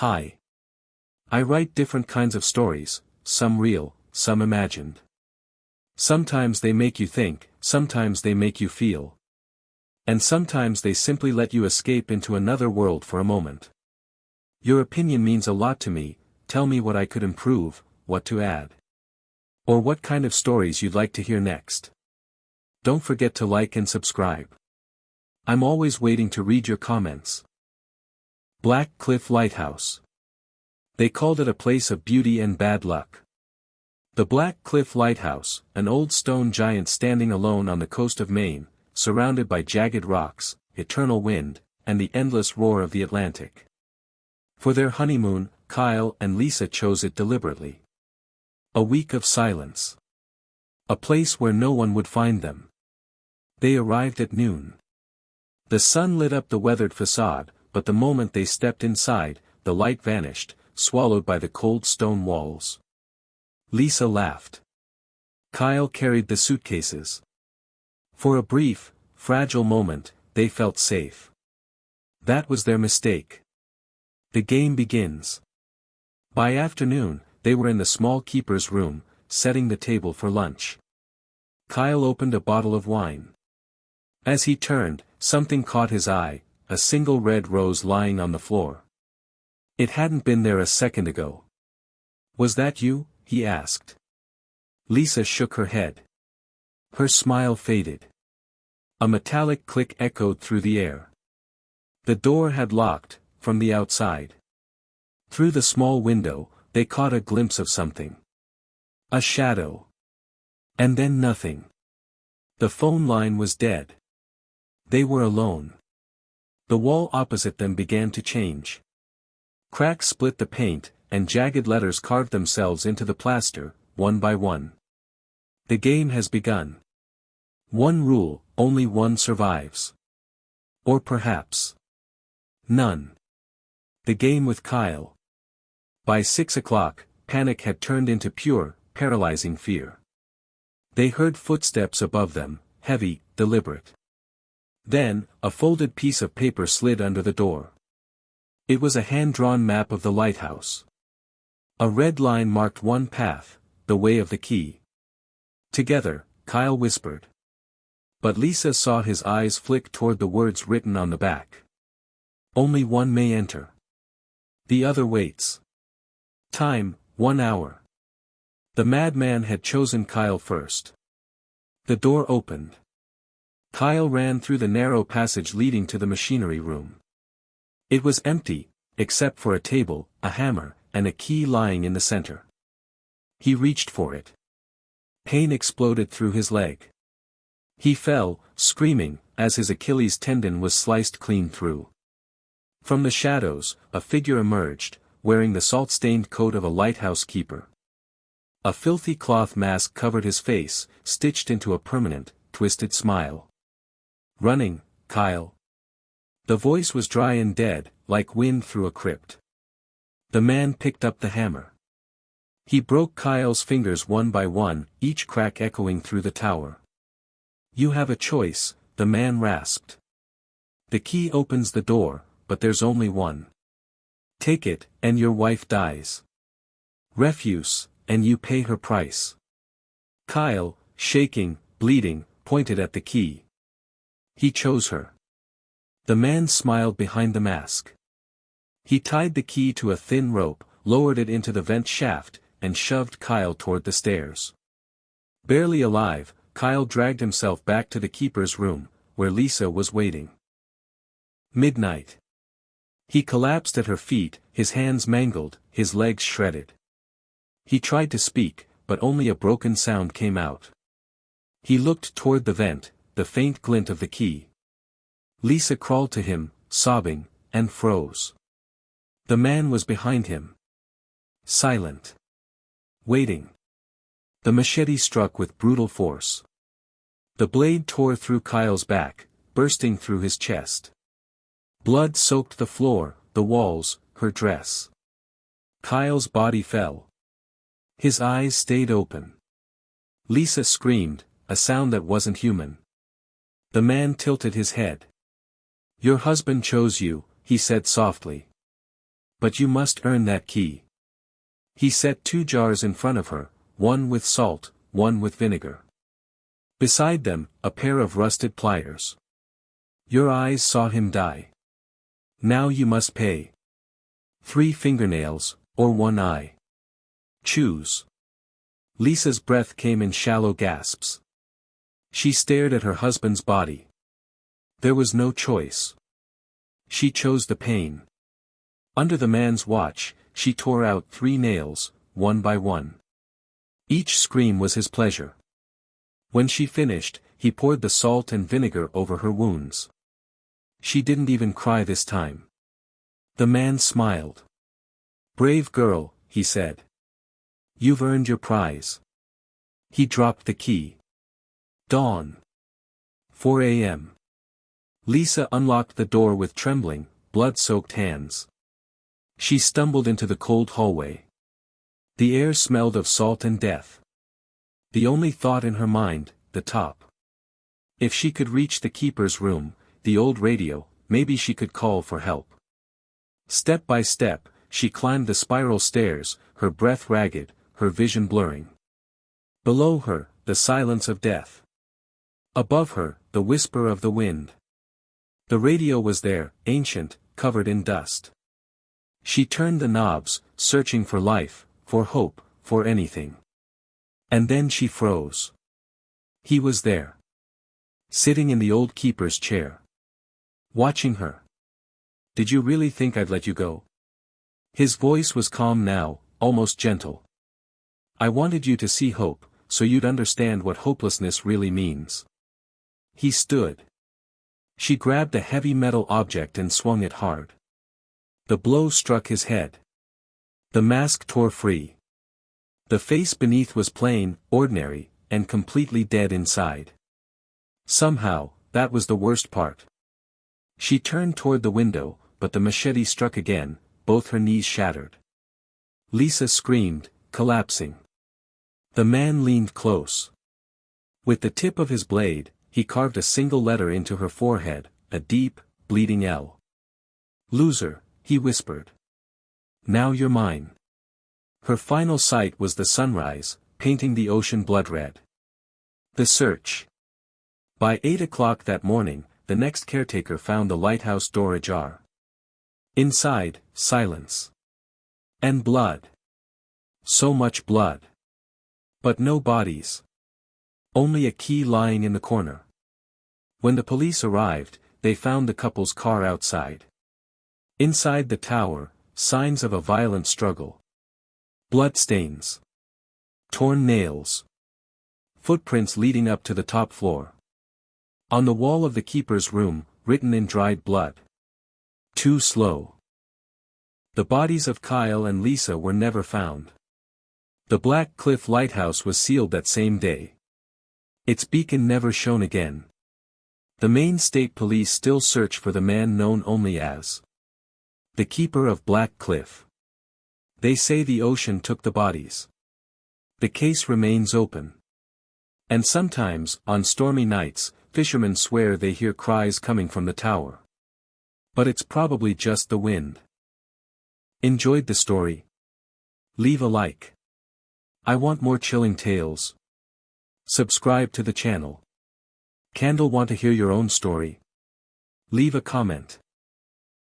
Hi. I write different kinds of stories, some real, some imagined. Sometimes they make you think, sometimes they make you feel. And sometimes they simply let you escape into another world for a moment. Your opinion means a lot to me. Tell me what I could improve, what to add. Or what kind of stories you'd like to hear next. Don't forget to like and subscribe. I'm always waiting to read your comments. Black Cliff Lighthouse. They called it a place of beauty and bad luck. The Black Cliff Lighthouse, an old stone giant standing alone on the coast of Maine, surrounded by jagged rocks, eternal wind, and the endless roar of the Atlantic. For their honeymoon, Kyle and Lisa chose it deliberately. A week of silence. A place where no one would find them. They arrived at noon. The sun lit up the weathered facade, but the moment they stepped inside, the light vanished, swallowed by the cold stone walls. Lisa laughed. Kyle carried the suitcases. For a brief, fragile moment, they felt safe. That was their mistake. The game begins. By afternoon, they were in the small keeper's room, setting the table for lunch. Kyle opened a bottle of wine. As he turned, something caught his eye, a single red rose lying on the floor. It hadn't been there a second ago. "Was that you?" he asked. Lisa shook her head. Her smile faded. A metallic click echoed through the air. The door had locked, from the outside. Through the small window, they caught a glimpse of something. A shadow. And then nothing. The phone line was dead. They were alone. The wall opposite them began to change. Cracks split the paint, and jagged letters carved themselves into the plaster, one by one. The game has begun. One rule, only one survives. Or perhaps none. The game with Kyle. By 6 o'clock, panic had turned into pure, paralyzing fear. They heard footsteps above them, heavy, deliberate. Then, a folded piece of paper slid under the door. It was a hand-drawn map of the lighthouse. A red line marked one path, the way of the key. Together, Kyle whispered. But Lisa saw his eyes flick toward the words written on the back. Only one may enter. The other waits. Time, 1 hour. The madman had chosen Kyle first. The door opened. Kyle ran through the narrow passage leading to the machinery room. It was empty, except for a table, a hammer, and a key lying in the center. He reached for it. Pain exploded through his leg. He fell, screaming, as his Achilles tendon was sliced clean through. From the shadows, a figure emerged, wearing the salt-stained coat of a lighthouse keeper. A filthy cloth mask covered his face, stitched into a permanent, twisted smile. "Running, Kyle." The voice was dry and dead, like wind through a crypt. The man picked up the hammer. He broke Kyle's fingers one by one, each crack echoing through the tower. "You have a choice," the man rasped. "The key opens the door, but there's only one. Take it, and your wife dies. Refuse, and you pay her price." Kyle, shaking, bleeding, pointed at the key. He chose her. The man smiled behind the mask. He tied the key to a thin rope, lowered it into the vent shaft, and shoved Kyle toward the stairs. Barely alive, Kyle dragged himself back to the keeper's room, where Lisa was waiting. Midnight. He collapsed at her feet, his hands mangled, his legs shredded. He tried to speak, but only a broken sound came out. He looked toward the vent, the faint glint of the key. Lisa crawled to him, sobbing, and froze. The man was behind him. Silent. Waiting. The machete struck with brutal force. The blade tore through Kyle's back, bursting through his chest. Blood soaked the floor, the walls, her dress. Kyle's body fell. His eyes stayed open. Lisa screamed, a sound that wasn't human. The man tilted his head. "Your husband chose you," he said softly. But you must earn that key. He set 2 jars in front of her, one with salt, one with vinegar. Beside them, a pair of rusted pliers. Your eyes saw him die. Now you must pay. 3 fingernails, or 1 eye. Choose. Lisa's breath came in shallow gasps. She stared at her husband's body. There was no choice. She chose the pain. Under the man's watch, she tore out 3 nails, one by one. Each scream was his pleasure. When she finished, he poured the salt and vinegar over her wounds. She didn't even cry this time. The man smiled. "Brave girl," he said. "You've earned your prize." He dropped the key. Dawn. 4 a.m. Lisa unlocked the door with trembling, blood-soaked hands. She stumbled into the cold hallway. The air smelled of salt and death. The only thought in her mind, the top. If she could reach the keeper's room, the old radio, maybe she could call for help. Step by step, she climbed the spiral stairs, her breath ragged, her vision blurring. Below her, the silence of death. Above her, the whisper of the wind. The radio was there, ancient, covered in dust. She turned the knobs, searching for life, for hope, for anything. And then she froze. He was there. Sitting in the old keeper's chair. Watching her. "Did you really think I'd let you go?" His voice was calm now, almost gentle. "I wanted you to see hope, so you'd understand what hopelessness really means." He stood. She grabbed a heavy metal object and swung it hard. The blow struck his head. The mask tore free. The face beneath was plain, ordinary, and completely dead inside. Somehow, that was the worst part. She turned toward the window, but the machete struck again, both her knees shattered. Lisa screamed, collapsing. The man leaned close. With the tip of his blade, he carved a single letter into her forehead, a deep, bleeding L. "Loser," he whispered. "Now you're mine." Her final sight was the sunrise, painting the ocean blood red. The search. By 8 o'clock that morning, the next caretaker found the lighthouse door ajar. Inside, silence. And blood. So much blood. But no bodies. Only a key lying in the corner. When the police arrived, they found the couple's car outside. Inside the tower, signs of a violent struggle. Bloodstains. Torn nails. Footprints leading up to the top floor. On the wall of the keeper's room, written in dried blood. "Too slow." The bodies of Kyle and Lisa were never found. The Black Cliff Lighthouse was sealed that same day. Its beacon never shone again. The Maine State Police still search for the man known only as the Keeper of Black Cliff. They say the ocean took the bodies. The case remains open. And sometimes, on stormy nights, fishermen swear they hear cries coming from the tower. But it's probably just the wind. Enjoyed the story? Leave a like. I want more chilling tales. Subscribe to the channel. Candle, want to hear your own story? Leave a comment.